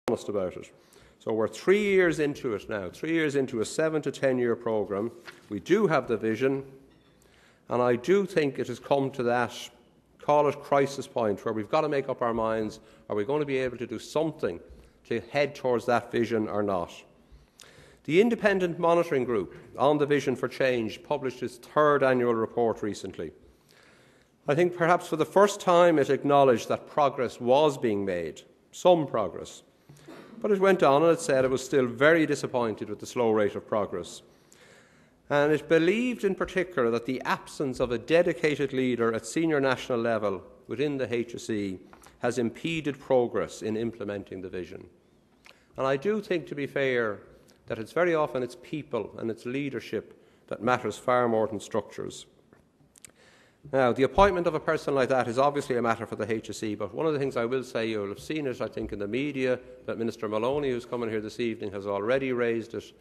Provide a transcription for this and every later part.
honest about it. So we're 3 years into it now, 3 years into a 7 to 10 year programme. We do have the vision, and I do think it has come to that, call it crisis point, where we've got to make up our minds, are we going to be able to do something to head towards that vision or not? The Independent Monitoring Group on the Vision for Change published its 3rd annual report recently. I think perhaps for the first time it acknowledged that progress was being made, some progress. But it went on and it said it was still very disappointed with the slow rate of progress. And it believed in particular that the absence of a dedicated leader at senior national level within the HSE has impeded progress in implementing the vision. And I do think, to be fair, that it's very often it's people and it's leadership that matters far more than structures. Now, the appointment of a person like that is obviously a matter for the HSE, but one of the things I will say, you'll have seen it, I think, in the media, that Minister Maloney, who's coming here this evening, has already raised it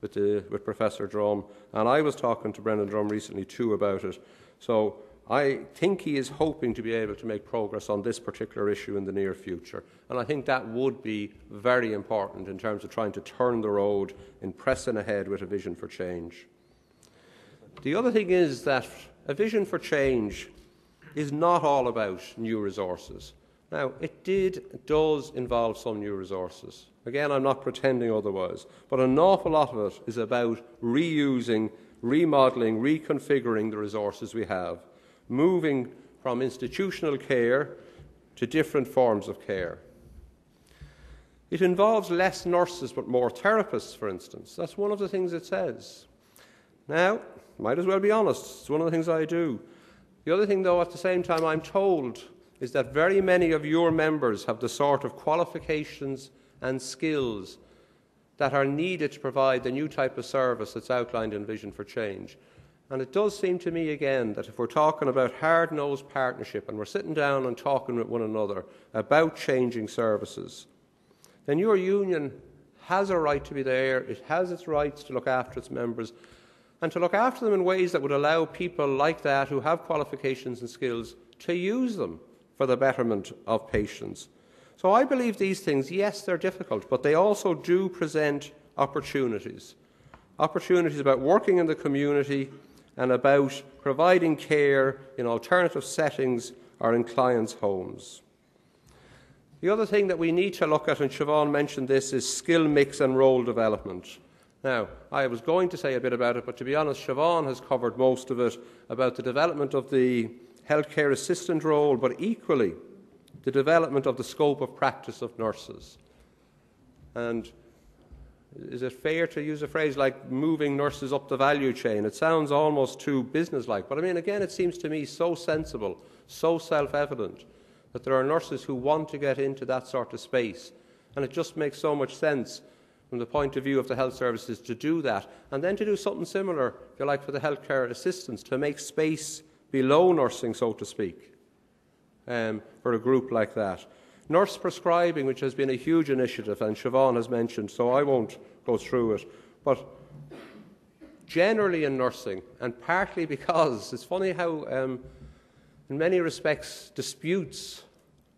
with Professor Drum, and I was talking to Brendan Drum recently too about it. So I think he is hoping to be able to make progress on this particular issue in the near future, and I think that would be very important in terms of trying to turn the road in pressing ahead with a vision for change. The other thing is that a vision for change is not all about new resources. Now, it does involve some new resources. Again, I'm not pretending otherwise, but an awful lot of it is about reusing, remodelling, reconfiguring the resources we have, moving from institutional care to different forms of care. It involves less nurses but more therapists, for instance. That's one of the things it says. Now, might as well be honest, it's one of the things I do. The other thing, though, at the same time I'm told, is that very many of your members have the sort of qualifications and skills that are needed to provide the new type of service that's outlined in Vision for Change. And it does seem to me, again, that if we're talking about hard-nosed partnership and we're sitting down and talking with one another about changing services, then your union has a right to be there, it has its rights to look after its members, and to look after them in ways that would allow people like that who have qualifications and skills to use them for the betterment of patients. So I believe these things, yes, they're difficult, but they also do present opportunities. Opportunities about working in the community and about providing care in alternative settings or in clients' homes. The other thing that we need to look at, and Siobhan mentioned this, is skill mix and role development. Now, I was going to say a bit about it, but to be honest, Siobhan has covered most of it, about the development of the healthcare assistant role, but equally the development of the scope of practice of nurses. And is it fair to use a phrase like moving nurses up the value chain? It sounds almost too businesslike, but I mean, again, it seems to me so sensible, so self-evident, that there are nurses who want to get into that sort of space, and it just makes so much sense from the point of view of the health services to do that, and then to do something similar, if you like, for the healthcare assistants, to make space below nursing, so to speak, for a group like that. Nurse prescribing, which has been a huge initiative, and Siobhan has mentioned, so I won't go through it, but generally in nursing, and partly because it's funny how, in many respects, disputes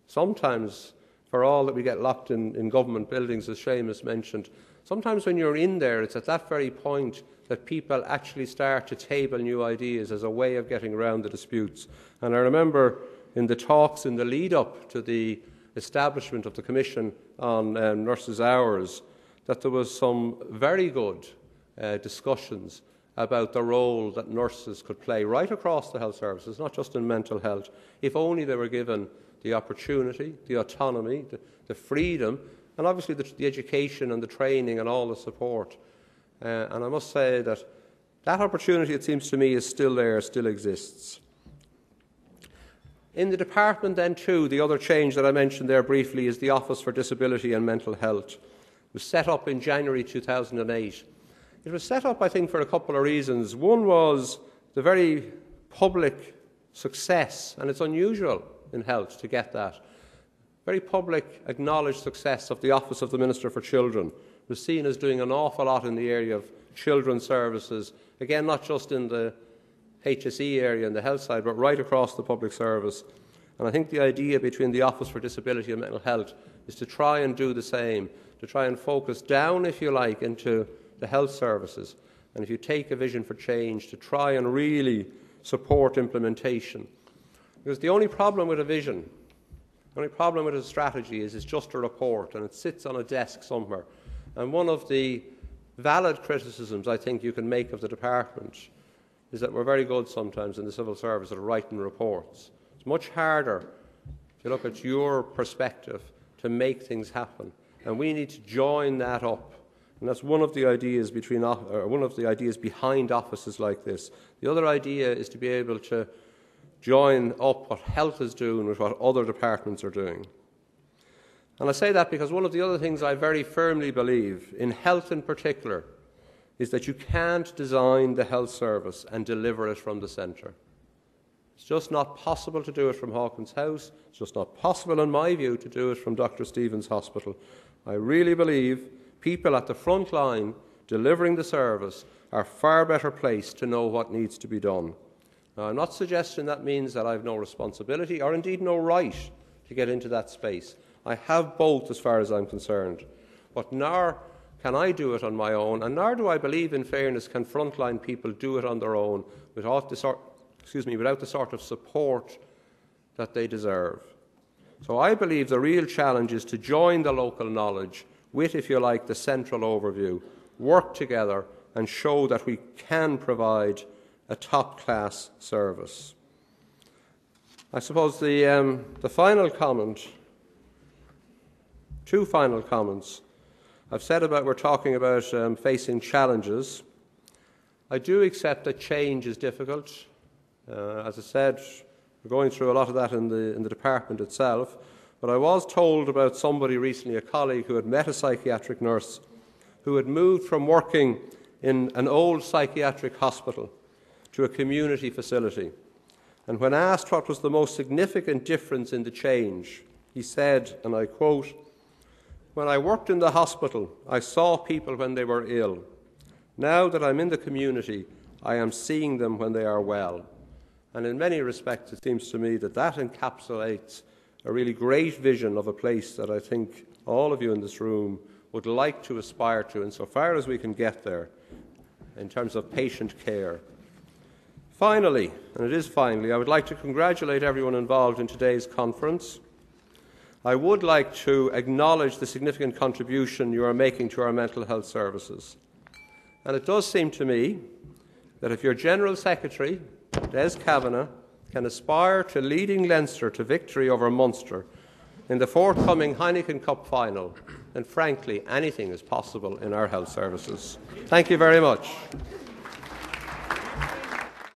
sometimes, for all that we get locked in government buildings, as Seamus mentioned, sometimes when you're in there, it's at that very point that people actually start to table new ideas as a way of getting around the disputes. And I remember in the talks in the lead-up to the establishment of the Commission on Nurses' Hours that there was some very good discussions about the role that nurses could play right across the health services, not just in mental health, if only they were given the opportunity, the autonomy, the freedom, and obviously the education and the training and all the support. And I must say that that opportunity, it seems to me, is still there, still exists. In the department then too, the other change that I mentioned there briefly is the Office for Disability and Mental Health. It was set up in January 2008. It was set up, I think, for a couple of reasons. One was the very public success, and it's unusual in health to get that, very public acknowledged success of the Office of the Minister for Children. It was seen as doing an awful lot in the area of children's services, again not just in the HSE area and the health side, but right across the public service. And I think the idea between the Office for Disability and Mental Health is to try and do the same, to try and focus down, if you like, into the health services. And if you take a vision for change, to try and really support implementation. Because the only problem with a vision, the only problem with a strategy is it's just a report and it sits on a desk somewhere. And one of the valid criticisms I think you can make of the department is that we're very good sometimes in the civil service at writing reports. It's much harder, if you look at your perspective, to make things happen. And we need to join that up. And that's one of the ideas behind offices like this. The other idea is to be able to join up what health is doing with what other departments are doing. And I say that because one of the other things I very firmly believe, in health in particular, is that you can't design the health service and deliver it from the centre. It's just not possible to do it from Hawkins House. It's just not possible, in my view, to do it from Dr. Stephen's Hospital. I really believe people at the front line delivering the service are far better placed to know what needs to be done. Now, I'm not suggesting that means that I have no responsibility or indeed no right to get into that space. I have both as far as I'm concerned. But nor can I do it on my own, and nor do I believe, in fairness, can frontline people do it on their own without the sort of support that they deserve. So I believe the real challenge is to join the local knowledge with, if you like, the central overview, work together and show that we can provide a top-class service. I suppose the final comment, two final comments. I've said we're talking about facing challenges. I do accept that change is difficult. As I said, we're going through a lot of that in the department itself. But I was told about somebody recently, a colleague who had met a psychiatric nurse who had moved from working in an old psychiatric hospital to a community facility. And when asked what was the most significant difference in the change, he said, and I quote, "When I worked in the hospital, I saw people when they were ill. Now that I'm in the community, I am seeing them when they are well." And in many respects, it seems to me that that encapsulates a really great vision of a place that I think all of you in this room would like to aspire to, insofar as we can get there, in terms of patient care. Finally, and it is finally, I would like to congratulate everyone involved in today's conference. I would like to acknowledge the significant contribution you are making to our mental health services. And it does seem to me that if your General Secretary, Des Kavanagh, can aspire to leading Leinster to victory over Munster in the forthcoming Heineken Cup final, then frankly anything is possible in our health services. Thank you very much.